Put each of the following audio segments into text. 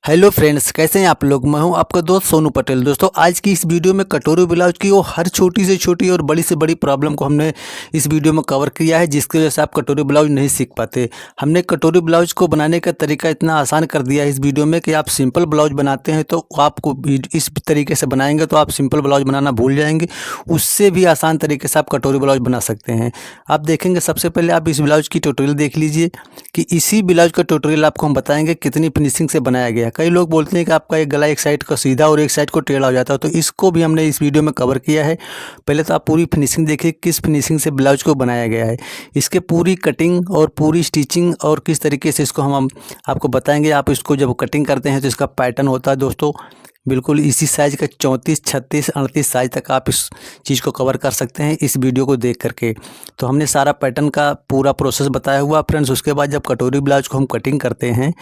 Hello friends, कैसे हैं आप लोग। मैं हूं आपका दोस्त सोनू पटेल। दोस्तों, आज की इस वीडियो में कटोरी ब्लाउज की वो हर छोटी से छोटी और बड़ी से बड़ी प्रॉब्लम को हमने इस वीडियो में कवर किया है, जिसकी वजह से आप कटोरी ब्लाउज नहीं सीख पाते। हमने कटोरी ब्लाउज को बनाने का तरीका इतना आसान कर दिया है इस वीडियो में कि आप सिंपल ब्लाउज बनाते हैं तो आपको इस तरीके से बनाएंगे तो आप सिंपल ब्लाउज बनाना भूल जाएंगे। उससे भी आसान तरीके से आप कटोरी ब्लाउज बना सकते हैं। आप देखेंगे, सबसे पहले आप इस ब्लाउज की ट्यूटोरियल देख लीजिए कि इसी ब्लाउज का ट्यूटोरियल आपको हम बताएंगे कितनी फिनिशिंग से बनाया गया है। कई लोग बोलते हैं कि आपका एक गला एक साइड का सीधा और एक साइड को टेढ़ा हो जाता है, तो इसको भी हमने इस वीडियो में कवर किया है। पहले तो आप पूरी फिनिशिंग देखिए, किस फिनिशिंग से ब्लाउज को बनाया गया है, इसके पूरी कटिंग और पूरी स्टिचिंग और किस तरीके से इसको हम आपको बताएंगे। आप इसको जब कटिंग करते हैं तो इसका पैटर्न होता है दोस्तों, बिल्कुल इसी साइज़ का 34, 36, 38 साइज़ तक आप इस चीज़ को कवर कर सकते हैं इस वीडियो को देख करके। तो हमने सारा पैटर्न का पूरा प्रोसेस बताया हुआ फ्रेंड्स। उसके बाद जब कटोरी ब्लाउज को हम कटिंग करते हैं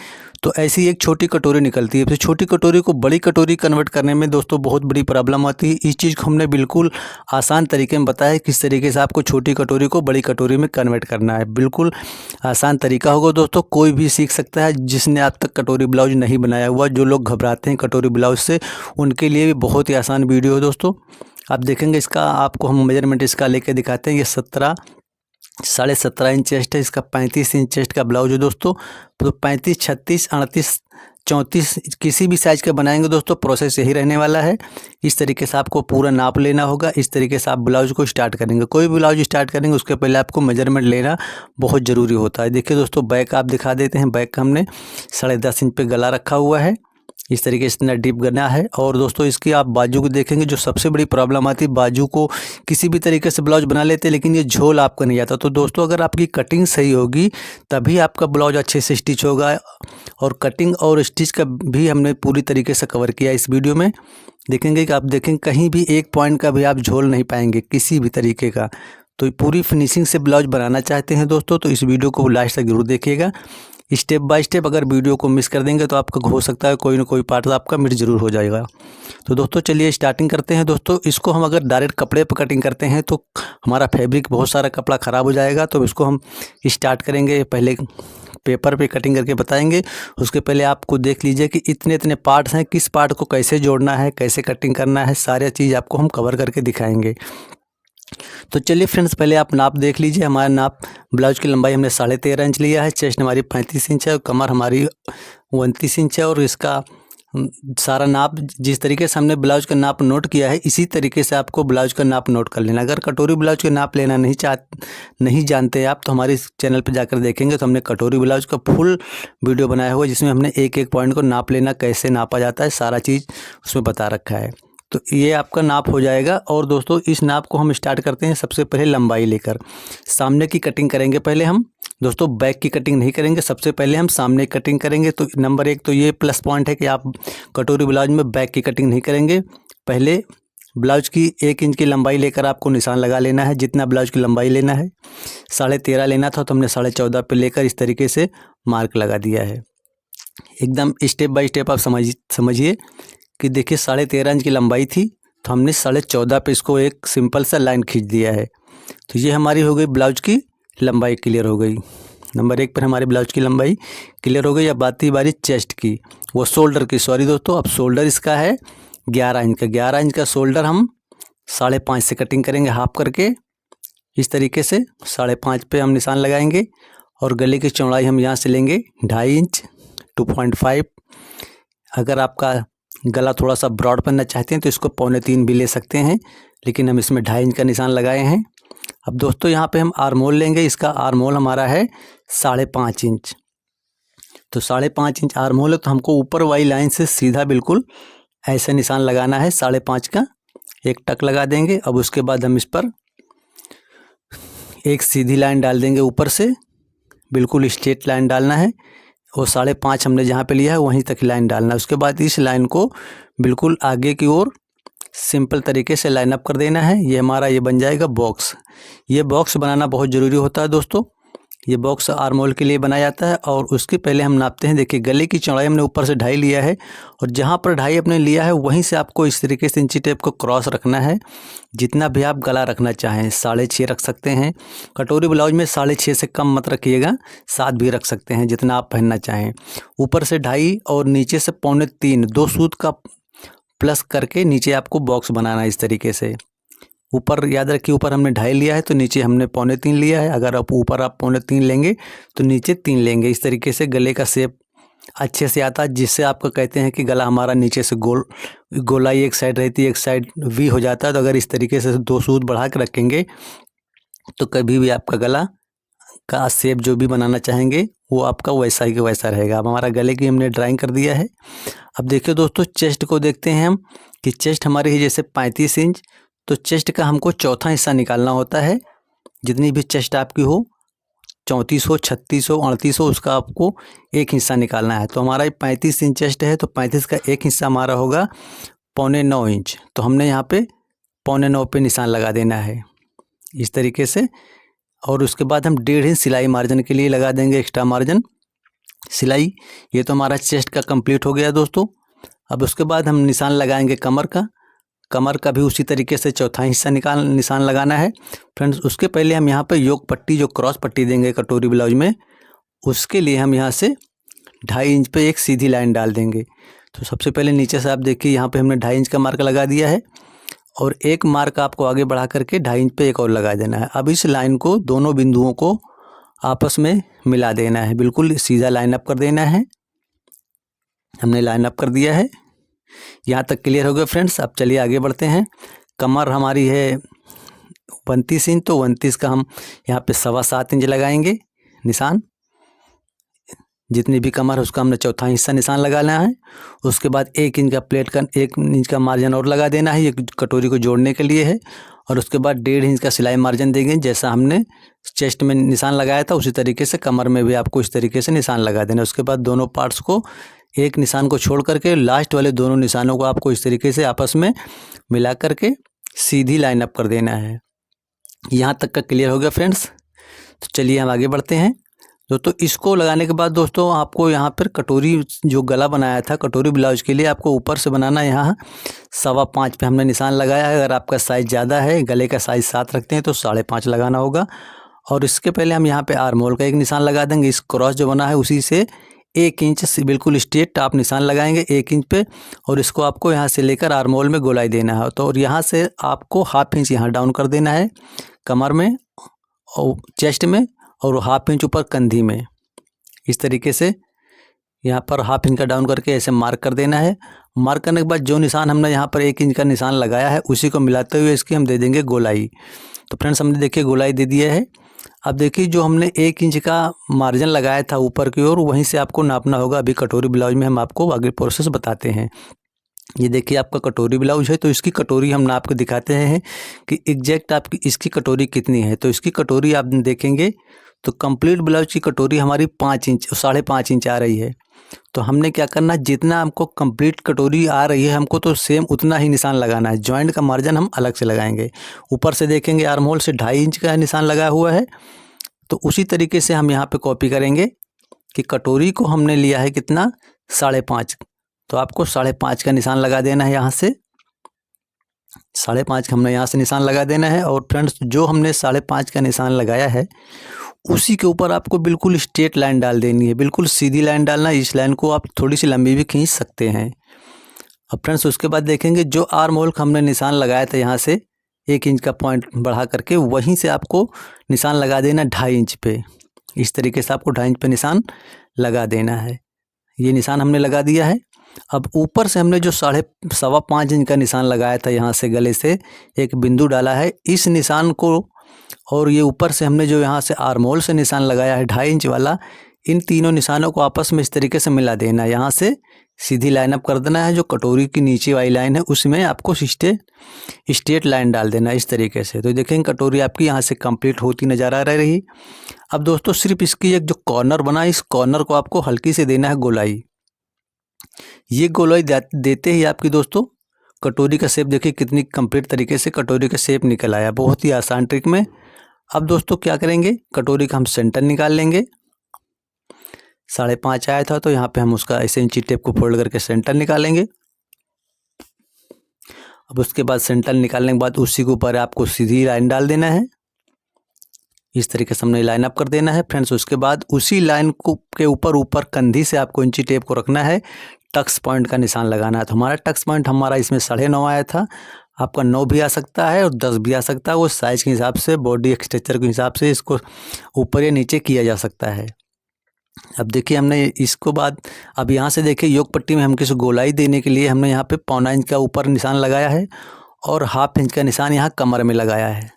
तो ऐसी एक छोटी कटोरी निकलती है। फिर छोटी कटोरी को बड़ी कटोरी कन्वर्ट करने में दोस्तों बहुत बड़ी प्रॉब्लम आती है। इस चीज़ को हमने बिल्कुल आसान तरीके में बताया है किस तरीके से आपको छोटी कटोरी को बड़ी कटोरी में कन्वर्ट करना है। बिल्कुल आसान तरीका होगा दोस्तों, कोई भी सीख सकता है जिसने आज तक कटोरी ब्लाउज नहीं बनाया हुआ। जो लोग घबराते हैं कटोरी ब्लाउज से, उनके लिए भी बहुत ही आसान वीडियो है दोस्तों। आप देखेंगे, इसका आपको हम मेजरमेंट इसका लेके दिखाते हैं। ये 17.5 इंच चेस्ट है, इसका 35 इंच चेस्ट का ब्लाउज है दोस्तों। तो 35, 36, 38, 34 किसी भी साइज़ का बनाएंगे दोस्तों, प्रोसेस यही रहने वाला है। इस तरीके से आपको पूरा नाप लेना होगा। इस तरीके से आप ब्लाउज को स्टार्ट करेंगे। कोई भी ब्लाउज स्टार्ट करेंगे उसके पहले आपको मेजरमेंट लेना बहुत ज़रूरी होता है। देखिए दोस्तों, बैक आप दिखा देते हैं। बैक का हमने 10.5 इंच पे गला रखा हुआ है। इस तरीके से इतना डीप गना है। और दोस्तों, इसकी आप बाजू को देखेंगे, जो सबसे बड़ी प्रॉब्लम आती है, बाजू को किसी भी तरीके से ब्लाउज बना लेते हैं लेकिन ये झोल आपका नहीं आता। तो दोस्तों, अगर आपकी कटिंग सही होगी तभी आपका ब्लाउज अच्छे से स्टिच होगा। और कटिंग और स्टिच का भी हमने पूरी तरीके से कवर किया इस वीडियो में। देखेंगे कि आप देखेंगे कहीं भी एक पॉइंट का भी आप झोल नहीं पाएंगे किसी भी तरीके का। तो पूरी फिनिशिंग से ब्लाउज बनाना चाहते हैं दोस्तों तो इस वीडियो को लास्ट तक जरूर देखिएगा, स्टेप बाय स्टेप। अगर वीडियो को मिस कर देंगे तो आपका हो सकता है कोई ना कोई पार्ट आपका मिस जरूर हो जाएगा। तो दोस्तों चलिए स्टार्टिंग करते हैं दोस्तों। इसको हम अगर डायरेक्ट कपड़े पर कटिंग करते हैं तो हमारा फैब्रिक बहुत सारा कपड़ा ख़राब हो जाएगा। तो इसको हम स्टार्ट करेंगे, पहले पेपर पे कटिंग करके बताएंगे। उसके पहले आपको देख लीजिए कि इतने इतने पार्ट्स हैं, किस पार्ट को कैसे जोड़ना है, कैसे कटिंग करना है, सारी चीज़ आपको हम कवर करके दिखाएंगे। तो चलिए फ्रेंड्स, पहले आप नाप देख लीजिए। हमारा नाप, ब्लाउज की लंबाई हमने 13.5 इंच लिया है, चेस्ट हमारी 35 इंच है, कमर हमारी 29 इंच है। और इसका सारा नाप जिस तरीके से हमने ब्लाउज का नाप नोट किया है इसी तरीके से आपको ब्लाउज का नाप नोट कर लेना। अगर कटोरी ब्लाउज का नाप लेना नहीं जानते आप तो हमारे इस चैनल पर जाकर देखेंगे तो हमने कटोरी ब्लाउज का फुल वीडियो बनाया हुआ है, जिसमें हमने एक एक पॉइंट को नाप लेना, कैसे नापा जाता है, सारा चीज़ उसमें बता रखा है। तो ये आपका नाप हो जाएगा। और दोस्तों, इस नाप को हम स्टार्ट करते हैं सबसे पहले लंबाई लेकर। सामने की कटिंग करेंगे पहले हम दोस्तों, बैक की कटिंग नहीं करेंगे। सबसे पहले हम सामने की कटिंग करेंगे। तो नंबर 1 तो ये प्लस पॉइंट है कि आप कटोरी ब्लाउज में बैक की कटिंग नहीं करेंगे। पहले ब्लाउज की 1 इंच की लंबाई लेकर आपको निशान लगा लेना है। जितना ब्लाउज की लंबाई लेना है, 13.5 लेना था तो हमने 14.5 पे लेकर इस तरीके से मार्क लगा दिया है। एकदम स्टेप बाय स्टेप आप समझिए कि देखिए 13.5 इंच की लंबाई थी तो हमने 14.5 पे इसको एक सिंपल सा लाइन खींच दिया है। तो ये हमारी हो गई ब्लाउज की लंबाई क्लियर हो गई। नंबर 1 पर हमारी ब्लाउज की लंबाई क्लियर हो गई। अब आती बारी चेस्ट की, वो शोल्डर की, सॉरी दोस्तों। अब शोल्डर इसका है 11 इंच का। 11 इंच का शोल्डर हम 5.5 से कटिंग करेंगे, हाफ करके इस तरीके से 5.5 पे हम निशान लगाएंगे। और गले की चौड़ाई हम यहाँ से लेंगे 2.5 इंच, 2.5। अगर आपका गला थोड़ा सा ब्रॉड बनना चाहते हैं तो इसको 2.25 भी ले सकते हैं, लेकिन हम इसमें 2.5 इंच का निशान लगाए हैं। अब दोस्तों, यहाँ पे हम आर्मोल लेंगे। इसका आर्मोल हमारा है 5.5 इंच। तो 5.5 इंच आर्मोल है तो हमको ऊपर वाली लाइन से सीधा बिल्कुल ऐसे निशान लगाना है 5.5 का। एक टक लगा देंगे। अब उसके बाद हम इस पर एक सीधी लाइन डाल देंगे ऊपर से, बिल्कुल स्ट्रेट लाइन डालना है। और 5.5 हमने जहाँ पे लिया है वहीं तक लाइन डालना है। उसके बाद इस लाइन को बिल्कुल आगे की ओर सिंपल तरीके से लाइन अप कर देना है। ये हमारा ये बन जाएगा बॉक्स। ये बॉक्स बनाना बहुत ज़रूरी होता है दोस्तों। ये बॉक्स आर्म होल के लिए बनाया जाता है। और उसके पहले हम नापते हैं। देखिए गले की चौड़ाई हमने ऊपर से 2.5 लिया है और जहाँ पर 2.5 आपने लिया है वहीं से आपको इस तरीके से इंची टेप को क्रॉस रखना है। जितना भी आप गला रखना चाहें, 6.5 रख सकते हैं। कटोरी ब्लाउज में 6.5 से कम मत रखिएगा, 7 भी रख सकते हैं जितना आप पहनना चाहें। ऊपर से 2.5 और नीचे से 3.25, 2 सूत का प्लस करके नीचे आपको बॉक्स बनाना है इस तरीके से। ऊपर याद रखिए, ऊपर हमने 2.5 लिया है तो नीचे हमने 3.25 लिया है। अगर आप ऊपर 3.25 लेंगे तो नीचे 3 लेंगे। इस तरीके से गले का शेप अच्छे से आता है, जिससे आपको कहते हैं कि गला हमारा नीचे से गोलाई एक साइड रहती है, एक साइड वी हो जाता है। तो अगर इस तरीके से 2 सूत बढ़ा के रखेंगे तो कभी भी आपका गला का शेप जो भी बनाना चाहेंगे वो आपका वैसा ही वैसा रहेगा। अब हमारा गले की हमने ड्राइंग कर दिया है। अब देखिए दोस्तों, चेस्ट को देखते हैं हम कि चेस्ट हमारी है जैसे 35 इंच, तो चेस्ट का हमको चौथा हिस्सा निकालना होता है। जितनी भी चेस्ट आपकी हो, 34 हो, 36 हो, 38 हो, उसका आपको एक हिस्सा निकालना है। तो हमारा 35 इंच चेस्ट है तो 35 का एक हिस्सा हमारा होगा 8.25 इंच। तो हमने यहाँ पे 8.25 पे निशान लगा देना है इस तरीके से। और उसके बाद हम 1.5 इंच सिलाई मार्जिन के लिए लगा देंगे, एक्स्ट्रा मार्जिन सिलाई। ये तो हमारा चेस्ट का कंप्लीट हो गया दोस्तों। अब उसके बाद हम निशान लगाएंगे कमर का। कमर का भी उसी तरीके से चौथा हिस्सा निशान लगाना है फ्रेंड्स। उसके पहले हम यहाँ पे योक पट्टी जो क्रॉस पट्टी देंगे कटोरी ब्लाउज में, उसके लिए हम यहाँ से 2.5 इंच पे एक सीधी लाइन डाल देंगे। तो सबसे पहले नीचे से आप देखिए यहाँ पे हमने 2.5 इंच का मार्क लगा दिया है और एक मार्क आपको आगे बढ़ा करके 2.5 इंच पे एक और लगा देना है। अब इस लाइन को, दोनों बिंदुओं को आपस में मिला देना है, बिल्कुल सीधा लाइन अप कर देना है। हमने लाइन अप कर दिया है। यहाँ तक क्लियर हो गया फ्रेंड्स। अब चलिए आगे बढ़ते हैं। कमर हमारी है 29 इंच, तो 29 का हम यहाँ पे 7.25 इंच लगाएंगे निशान। जितनी भी कमर है उसका हमने चौथा हिस्सा निशान लगाना है। उसके बाद 1 इंच का प्लेट का 1 इंच का मार्जिन और लगा देना है, ये कटोरी को जोड़ने के लिए है। और उसके बाद 1.5 इंच का सिलाई मार्जिन देंगे। जैसा हमने चेस्ट में निशान लगाया था उसी तरीके से कमर में भी आपको इस तरीके से निशान लगा देना है। उसके बाद दोनों पार्ट्स को, एक निशान को छोड़ करके लास्ट वाले दोनों निशानों को आपको इस तरीके से आपस में मिला करके सीधी लाइन अप कर देना है। यहाँ तक का क्लियर हो गया फ्रेंड्स। तो चलिए हम आगे बढ़ते हैं दोस्तों। इसको लगाने के बाद दोस्तों आपको यहाँ पर कटोरी जो गला बनाया था कटोरी ब्लाउज के लिए, आपको ऊपर से बनाना है। यहाँ 5.25 पे हमने निशान लगाया है। अगर आपका साइज़ ज़्यादा है, गले का साइज़ 7 रखते हैं तो 5.5 लगाना होगा। और इसके पहले हम यहाँ पे आर्म होल का एक निशान लगा देंगे। इस क्रॉस जो बना है उसी से 1 इंच से बिल्कुल स्ट्रेट आप निशान लगाएंगे 1 इंच पे। और इसको आपको यहाँ से लेकर आर्म होल में गोलाई देना है। तो और यहाँ से आपको 1/2 इंच यहाँ डाउन कर देना है कमर में और चेस्ट में, और 1/2 इंच ऊपर कंधी में। इस तरीके से यहाँ पर 1/2 इंच का डाउन करके ऐसे मार्क कर देना है। मार्क करने के बाद जो निशान हमने यहाँ पर 1 इंच का निशान लगाया है उसी को मिलाते हुए इसकी हम दे देंगे गोलाई। तो फ्रेंड्स हमने देखिए गोलाई दे दिया है। अब देखिए जो हमने 1 इंच का मार्जिन लगाया था ऊपर की ओर, वहीं से आपको नापना होगा। अभी कटोरी ब्लाउज में हम आपको आगे प्रोसेस बताते हैं। ये देखिए आपका कटोरी ब्लाउज है, तो इसकी कटोरी हम नाप के दिखाते हैं कि एग्जैक्ट आपकी इसकी कटोरी कितनी है। तो इसकी कटोरी आप देखेंगे तो कंप्लीट ब्लाउज की कटोरी हमारी 5 इंच 5.5 इंच आ रही है। तो हमने क्या करना है, जितना हमको कंप्लीट कटोरी आ रही है हमको तो सेम उतना ही निशान लगाना है। जॉइंट का मार्जिन हम अलग से लगाएंगे। ऊपर से देखेंगे आर्म होल से 2.5 इंच का निशान लगा हुआ है, तो उसी तरीके से हम यहाँ पे कॉपी करेंगे कि कटोरी को हमने लिया है कितना 5.5, तो आपको 5.5 का निशान लगा देना है। यहाँ से 5.5 का हमने यहाँ से निशान लगा देना है। और फ्रेंड्स जो हमने 5.5 का निशान लगाया है उसी के ऊपर आपको बिल्कुल स्ट्रेट लाइन डाल देनी है, बिल्कुल सीधी लाइन डालना है। इस लाइन को आप थोड़ी सी लंबी भी खींच सकते हैं। अब फ्रेंड्स उसके बाद देखेंगे जो आर्म होल का हमने निशान लगाया था यहाँ से 1 इंच का पॉइंट बढ़ा करके, वहीं से आपको निशान लगा देना 2.5 इंच पे। इस तरीके से आपको 2.5 इंच पे निशान लगा देना है। ये निशान हमने लगा दिया है। अब ऊपर से हमने जो 5.25 इंच का निशान लगाया था यहाँ से गले से एक बिंदु डाला है, इस निशान को और ये ऊपर से हमने जो यहाँ से आर्म होल से निशान लगाया है 2.5 इंच वाला, इन तीनों निशानों को आपस में इस तरीके से मिला देना है। यहाँ से सीधी लाइन अप कर देना है। जो कटोरी की नीचे वाली लाइन है उसमें आपको स्ट्रेट लाइन डाल देना है इस तरीके से। तो देखेंगे कटोरी आपकी यहाँ से कंप्लीट होती नज़र आ रही। अब दोस्तों सिर्फ इसकी एक जो कॉर्नर बना है, इस कॉर्नर को आपको हल्की से देना है गोलाई। ये गोलाई देते ही आपकी दोस्तों कटोरी का शेप देखिए कितनी कंप्लीट तरीके से कटोरी का शेप निकल आया, बहुत ही आसान ट्रिक में। अब दोस्तों क्या करेंगे, कटोरी का हम सेंटर निकाल लेंगे। 5.5 आया था तो यहाँ पे हम उसका ऐसे इंची टेप को फोल्ड करके सेंटर निकालेंगे। अब उसके बाद सेंटर निकालने के बाद उसी के ऊपर आपको सीधी लाइन डाल देना है। इस तरीके से हमने लाइन अप कर देना है फ्रेंड्स। उसके बाद उसी लाइन को के ऊपर कंधी से आपको इंची टेप को रखना है, टक्स पॉइंट का निशान लगाना है। तो हमारा टक्स पॉइंट हमारा इसमें 9.5 आया था, आपका 9 भी आ सकता है और 10 भी आ सकता है। वो साइज़ के हिसाब से, बॉडी स्ट्रक्चर के हिसाब से इसको ऊपर या नीचे किया जा सकता है। अब देखिए हमने इसको बाद अब यहाँ से देखिए योग पट्टी में हम किसी गोलाई देने के लिए हमने यहाँ पे 1.25 इंच का ऊपर निशान लगाया है और 1/2 इंच का निशान यहाँ कमर में लगाया है।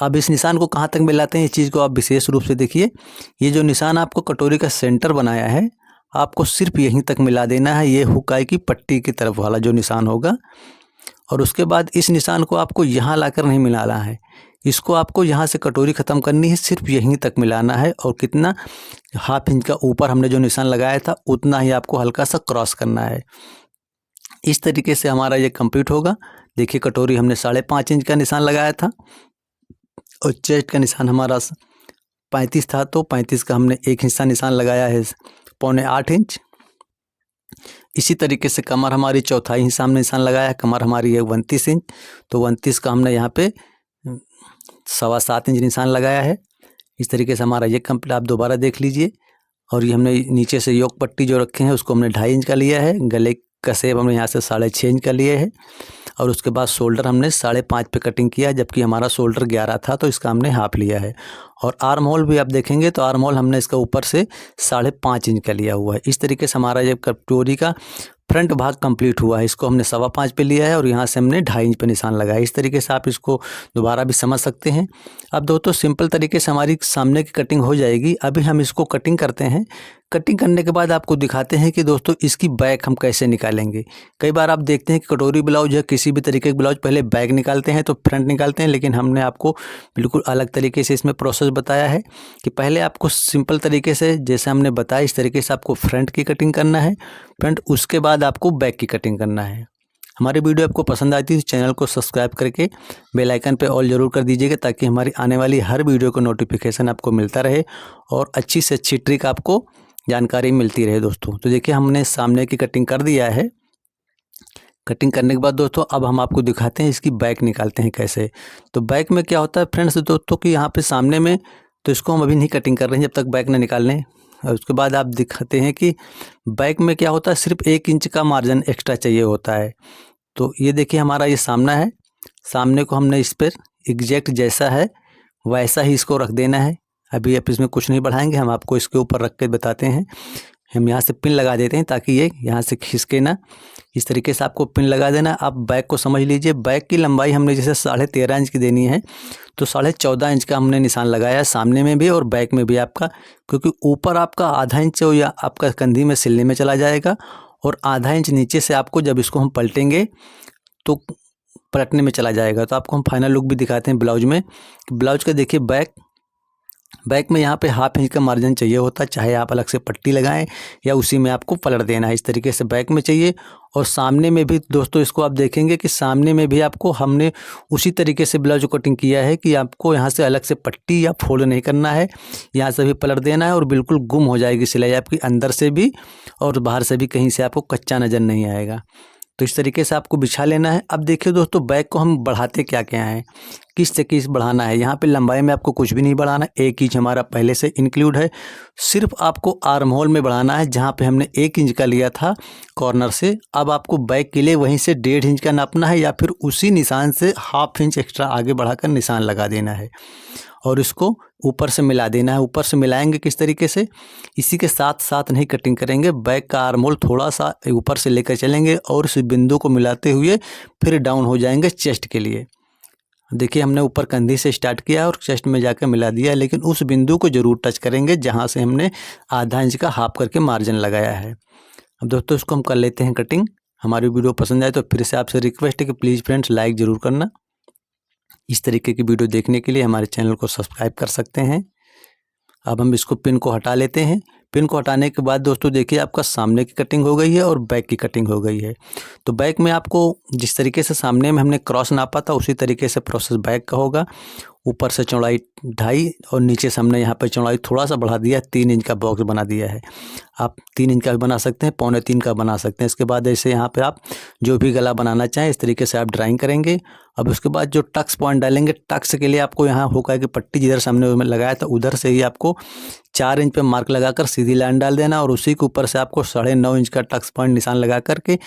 अब इस निशान को कहाँ तक मिलाते हैं, इस चीज़ को आप विशेष रूप से देखिए। ये जो निशान आपको कटोरी का सेंटर बनाया है, आपको सिर्फ यहीं तक मिला देना है, ये हुकाई की पट्टी की तरफ वाला जो निशान होगा। और उसके बाद इस निशान को आपको यहाँ लाकर नहीं मिलाना है, इसको आपको यहाँ से कटोरी ख़त्म करनी है, सिर्फ यहीं तक मिलाना है। और कितना, 1/2 इंच का ऊपर हमने जो निशान लगाया था उतना ही आपको हल्का सा क्रॉस करना है। इस तरीके से हमारा ये कंप्लीट होगा। देखिए कटोरी हमने 5.5 इंच का निशान लगाया था और चेस्ट का निशान हमारा 35 था, तो 35 का हमने एक हिस्सा निशान लगाया है 7.25 इंच। इसी तरीके से कमर हमारी चौथाई हिस्सा हमने निशान लगाया है, कमर हमारी है 29 इंच, तो 29 का हमने यहाँ पे 7.25 इंच निशान लगाया है। इस तरीके से हमारा ये कंप्लीट, आप दोबारा देख लीजिए। और ये हमने नीचे से योक पट्टी जो रखे हैं उसको हमने 2.5 इंच का लिया है, गले का शेप हमने यहाँ से 6.5 इंच का लिए है। और उसके बाद शोल्डर हमने 5.5 पे कटिंग किया, जबकि हमारा शोल्डर 11 था तो इसका हमने हाफ लिया है। और आर्म होल भी आप देखेंगे तो आर्म होल हमने इसका ऊपर से 5.5 इंच का लिया हुआ है। इस तरीके से हमारा ये कटोरी का फ्रंट भाग कंप्लीट हुआ है। इसको हमने 5.25 पे लिया है और यहाँ से हमने 2.5 इंच पे निशान लगाया। इस तरीके से आप इसको दोबारा भी समझ सकते हैं। अब दोस्तों सिंपल तरीके से हमारी सामने की कटिंग हो जाएगी। अभी हम इसको कटिंग करते हैं। कटिंग करने के बाद आपको दिखाते हैं कि दोस्तों इसकी बैक हम कैसे निकालेंगे। कई बार आप देखते हैं कि कटोरी ब्लाउज है, किसी भी तरीके के ब्लाउज पहले बैक निकालते हैं तो फ्रंट निकालते हैं, लेकिन हमने आपको बिल्कुल अलग तरीके से इसमें प्रोसेस बताया है कि पहले आपको सिंपल तरीके से जैसे हमने बताया इस तरीके से आपको फ्रंट की कटिंग करना है, फ्रंट, उसके बाद आपको बैक की कटिंग करना है। हमारी वीडियो आपको पसंद आती है तो चैनल को सब्सक्राइब करके बेल आइकन पे ऑल ज़रूर कर दीजिएगा, ताकि हमारी आने वाली हर वीडियो का नोटिफिकेशन आपको मिलता रहे और अच्छी से अच्छी ट्रिक आपको जानकारी मिलती रहे दोस्तों। तो देखिए हमने सामने की कटिंग कर दिया है। कटिंग करने के बाद दोस्तों अब हम आपको दिखाते हैं इसकी बैक निकालते हैं कैसे। तो बैक में क्या होता है फ्रेंड्स दोस्तों कि यहाँ पे सामने में तो इसको हम अभी नहीं कटिंग कर रहे हैं जब तक बैक ना निकाल लें। और उसके बाद आप दिखाते हैं कि बैक में क्या होता है, सिर्फ 1 इंच का मार्जिन एक्स्ट्रा चाहिए होता है। तो ये देखिए हमारा ये सामना है, सामने को हमने इस पर एग्जैक्ट जैसा है वैसा ही इसको रख देना है। अभी आप इसमें कुछ नहीं बढ़ाएंगे, हम आपको इसके ऊपर रख के बताते हैं। हम यहाँ से पिन लगा देते हैं ताकि ये यहाँ से खिसके ना। इस तरीके से आपको पिन लगा देना। आप बैक को समझ लीजिए, बैक की लंबाई हमने जैसे 13.5 इंच की देनी है तो 14.5 इंच का हमने निशान लगाया है सामने में भी और बैक में भी आपका, क्योंकि ऊपर आपका आधा इंच या आपका कंधी में सिलने में चला जाएगा और आधा इंच नीचे से आपको जब इसको हम पलटेंगे तो पलटने में चला जाएगा। तो आपको हम फाइनल लुक भी दिखाते हैं ब्लाउज में। ब्लाउज का देखिए बैक में यहाँ पे 1/2 इंच का मार्जिन चाहिए होता है, चाहे आप अलग से पट्टी लगाएं या उसी में आपको पलट देना है। इस तरीके से बैक में चाहिए। और सामने में भी दोस्तों इसको आप देखेंगे कि सामने में भी आपको हमने उसी तरीके से ब्लाउज कटिंग किया है कि आपको यहाँ से अलग से पट्टी या फोल्ड नहीं करना है, यहाँ से भी पलट देना है और बिल्कुल गुम हो जाएगी सिलाई आपकी, अंदर से भी और बाहर से भी कहीं से आपको कच्चा नज़र नहीं आएगा। तो इस तरीके से आपको बिछा लेना है। अब देखिए दोस्तों बैक को हम बढ़ाते क्या क्या हैं, किस से किस बढ़ाना है। यहाँ पे लंबाई में आपको कुछ भी नहीं बढ़ाना, 1 इंच हमारा पहले से इंक्लूड है। सिर्फ आपको आर्म होल में बढ़ाना है, जहाँ पे हमने 1 इंच का लिया था कॉर्नर से। अब आपको बैक के लिए वहीं से 1.5 इंच का नापना है या फिर उसी निशान से 1/2 इंच एक्स्ट्रा आगे बढ़ाकर निशान लगा देना है और इसको ऊपर से मिला देना है। ऊपर से मिलाएंगे किस तरीके से, इसी के साथ साथ नहीं कटिंग करेंगे। बैक का आर्म होल थोड़ा सा ऊपर से लेकर चलेंगे और इस बिंदु को मिलाते हुए फिर डाउन हो जाएंगे चेस्ट के लिए। देखिए हमने ऊपर कंधी से स्टार्ट किया और चेस्ट में जाकर मिला दिया, लेकिन उस बिंदु को जरूर टच करेंगे जहाँ से हमने आधा इंच का हाफ करके मार्जिन लगाया है। अब दोस्तों इसको हम कर लेते हैं कटिंग। हमारी वीडियो पसंद आए तो फिर से आपसे रिक्वेस्ट है कि प्लीज़ फ्रेंड्स लाइक ज़रूर करना। इस तरीके की वीडियो देखने के लिए हमारे चैनल को सब्सक्राइब कर सकते हैं। अब हम इसको पिन को हटा लेते हैं। पिन को हटाने के बाद दोस्तों देखिए आपका सामने की कटिंग हो गई है और बैक की कटिंग हो गई है। तो बैक में आपको जिस तरीके से सामने में हमने क्रॉस नापा था उसी तरीके से प्रोसेस बैक का होगा। ऊपर से चौड़ाई 2.5 और नीचे से हमने यहाँ पे चौड़ाई थोड़ा सा बढ़ा दिया है, 3 इंच का बॉक्स बना दिया है। आप 3 इंच का भी बना सकते हैं, 2.25 का बना सकते हैं। इसके बाद ऐसे यहाँ पे आप जो भी गला बनाना चाहें इस तरीके से आप ड्राइंग करेंगे। अब उसके बाद जो टक्स पॉइंट डालेंगे, टक्स के लिए आपको यहाँ होगा कि पट्टी जिधर सामने में लगाया था उधर से ही आपको 4 इंच पे मार्क लगाकर सीधी लाइन डाल देना और उसी के ऊपर से आपको 9.5 इंच का टक्स पॉइंट निशान लगा करके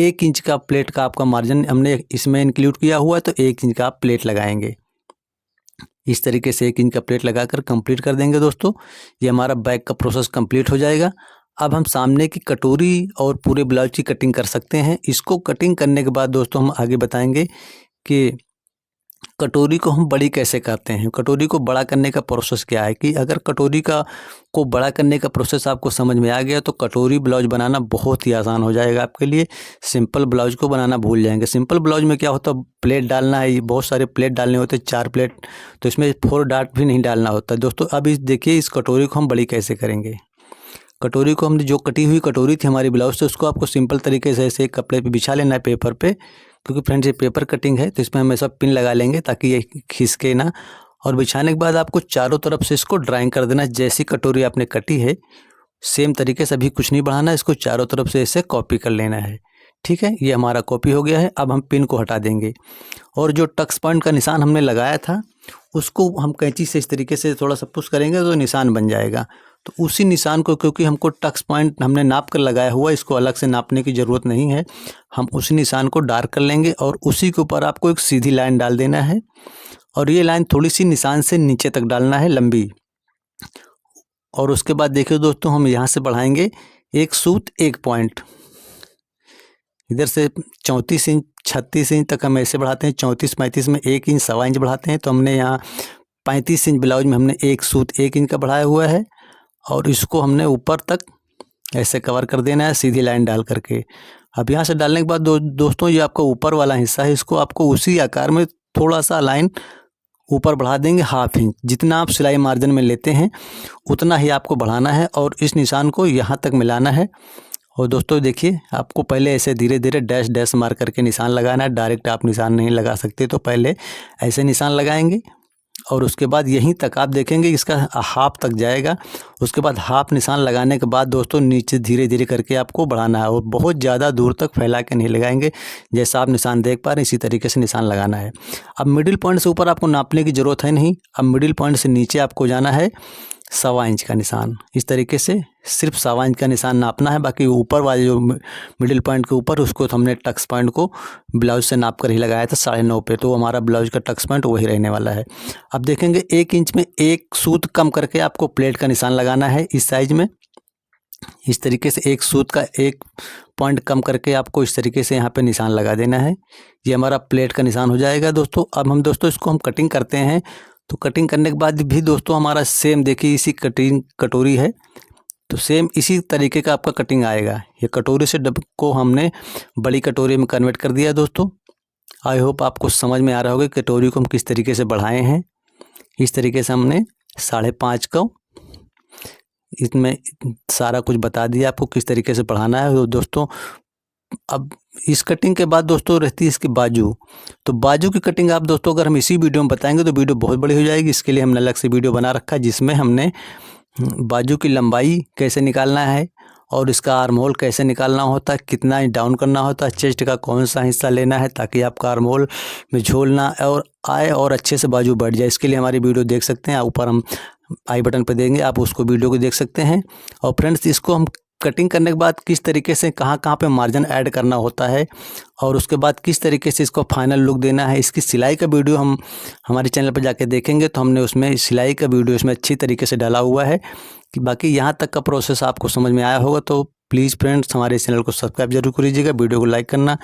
1 इंच का प्लेट का आपका मार्जिन हमने इसमें इंक्लूड किया हुआ है, तो 1 इंच का आप प्लेट लगाएंगे। इस तरीके से 1 इंच का प्लेट लगाकर कंप्लीट कर देंगे दोस्तों। ये हमारा बैक का प्रोसेस कंप्लीट हो जाएगा। अब हम सामने की कटोरी और पूरे ब्लाउज की कटिंग कर सकते हैं। इसको कटिंग करने के बाद दोस्तों हम आगे बताएंगे कि कटोरी को हम बड़ी कैसे करते हैं। कटोरी को बड़ा करने का प्रोसेस क्या है कि अगर कटोरी को बड़ा करने का प्रोसेस आपको समझ में आ गया तो कटोरी ब्लाउज बनाना बहुत ही आसान हो जाएगा आपके लिए। सिंपल ब्लाउज को बनाना भूल जाएंगे। सिंपल ब्लाउज में क्या होता है, प्लेट डालना है, बहुत सारे प्लेट डालने होते हैं, 4 प्लेट, तो इसमें 4 डॉट भी नहीं डालना होता दोस्तों। अब इस देखिए इस कटोरी को हम बड़ी कैसे करेंगे। कटोरी को हमने जो कटी हुई कटोरी थी हमारी ब्लाउज से उसको आपको सिंपल तरीके से ऐसे कपड़े पे बिछा लेना है, पेपर पे, क्योंकि फ्रेंड्स ये पेपर कटिंग है तो इसमें हम ऐसा पिन लगा लेंगे ताकि ये खिसके ना। और बिछाने के बाद आपको चारों तरफ से इसको ड्राइंग कर देना। जैसी कटोरी आपने कटी है सेम तरीके से अभी कुछ नहीं बढ़ाना, इसको चारों तरफ से ऐसे कॉपी कर लेना है। ठीक है, ये हमारा कॉपी हो गया है। अब हम पिन को हटा देंगे और जो टक्स पॉइंट का निशान हमने लगाया था उसको हम कैंची से इस तरीके से थोड़ा सा पुश करेंगे तो निशान बन जाएगा। तो उसी निशान को, क्योंकि हमको टक्स पॉइंट हमने नाप कर लगाया हुआ, इसको अलग से नापने की ज़रूरत नहीं है। हम उसी निशान को डार्क कर लेंगे और उसी के ऊपर आपको एक सीधी लाइन डाल देना है और ये लाइन थोड़ी सी निशान से नीचे तक डालना है, लंबी। और उसके बाद देखिए दोस्तों हम यहाँ से बढ़ाएंगे 1 सूत 1 पॉइंट। इधर से 34 इंच 36 इंच तक हम ऐसे बढ़ाते हैं। 34-35 में 1 इंच 1.25 इंच बढ़ाते हैं। तो हमने यहाँ 35 इंच ब्लाउज में हमने 1 सूत 1 इंच का बढ़ाया हुआ है और इसको हमने ऊपर तक ऐसे कवर कर देना है सीधी लाइन डाल करके। अब यहाँ से डालने के बाद दोस्तों ये आपका ऊपर वाला हिस्सा है, इसको आपको उसी आकार में थोड़ा सा लाइन ऊपर बढ़ा देंगे 1/2 इंच। जितना आप सिलाई मार्जिन में लेते हैं उतना ही आपको बढ़ाना है और इस निशान को यहाँ तक मिलाना है। और दोस्तों देखिए आपको पहले ऐसे धीरे धीरे डैश डैश मार करके निशान लगाना है। डायरेक्ट आप निशान नहीं लगा सकते, तो पहले ऐसे निशान लगाएंगे और उसके बाद यहीं तक आप देखेंगे इसका 1/2 तक जाएगा। उसके बाद 1/2 निशान लगाने के बाद दोस्तों नीचे धीरे धीरे करके आपको बढ़ाना है और बहुत ज़्यादा दूर तक फैला के नहीं लगाएंगे। जैसा आप निशान देख पा रहे हैं इसी तरीके से निशान लगाना है। अब मिडिल पॉइंट से ऊपर आपको नापने की ज़रूरत है नहीं। अब मिडिल पॉइंट से नीचे आपको जाना है 1.25 इंच का निशान। इस तरीके से सिर्फ 1.25 इंच का निशान नापना है। बाकी ऊपर वाले जो मिडिल पॉइंट के ऊपर उसको तो हमने टक्स पॉइंट को ब्लाउज से नाप कर ही लगाया था 9.5 पे, तो हमारा ब्लाउज का टक्स पॉइंट वही रहने वाला है। अब देखेंगे 1 इंच में 1 सूत कम करके आपको प्लेट का निशान लगाना है इस साइज में। इस तरीके से 1 सूत का 1 पॉइंट कम करके आपको इस तरीके से यहाँ पे निशान लगा देना है। ये हमारा प्लेट का निशान हो जाएगा दोस्तों। अब हम दोस्तों इसको हम कटिंग करते हैं। तो कटिंग करने के बाद भी दोस्तों हमारा सेम देखिए इसी कटोरी है तो सेम इसी तरीके का आपका कटिंग आएगा। ये कटोरी से डब को हमने बड़ी कटोरी में कन्वर्ट कर दिया दोस्तों। आई होप आपको समझ में आ रहा होगा कटोरी को हम किस तरीके से बढ़ाए हैं। इस तरीके से हमने 5.5 को इसमें सारा कुछ बता दिया आपको किस तरीके से बढ़ाना है। तो दोस्तों अब इस कटिंग के बाद दोस्तों रहती है इसकी बाजू। तो बाजू की कटिंग आप दोस्तों अगर हम इसी वीडियो में बताएंगे तो वीडियो बहुत बड़ी हो जाएगी। इसके लिए हमने अलग से वीडियो बना रखा है जिसमें हमने बाजू की लंबाई कैसे निकालना है और इसका आर्म होल कैसे निकालना होता है, कितना डाउन करना होता है, चेस्ट का कौन सा हिस्सा लेना है ताकि आपका आर्म होल में झोल ना और आए और अच्छे से बाजू बढ़ जाए। इसके लिए हमारी वीडियो देख सकते हैं, ऊपर हम आई बटन पर देंगे, आप उसको वीडियो को देख सकते हैं। और फ्रेंड्स इसको हम कटिंग करने के बाद किस तरीके से कहाँ पे मार्जिन ऐड करना होता है और उसके बाद किस तरीके से इसको फाइनल लुक देना है, इसकी सिलाई का वीडियो हम हमारे चैनल पर जाके देखेंगे तो हमने उसमें सिलाई का वीडियो इसमें अच्छी तरीके से डाला हुआ है कि बाकी यहाँ तक का प्रोसेस आपको समझ में आया होगा। तो प्लीज़ फ्रेंड्स हमारे चैनल को सब्सक्राइब जरूर करिएगा, वीडियो को लाइक करना।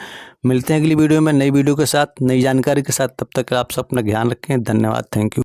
मिलते हैं अगली वीडियो में नई वीडियो के साथ, नई जानकारी के साथ। तब तक आप सब अपना ध्यान रखें। धन्यवाद, थैंक यू।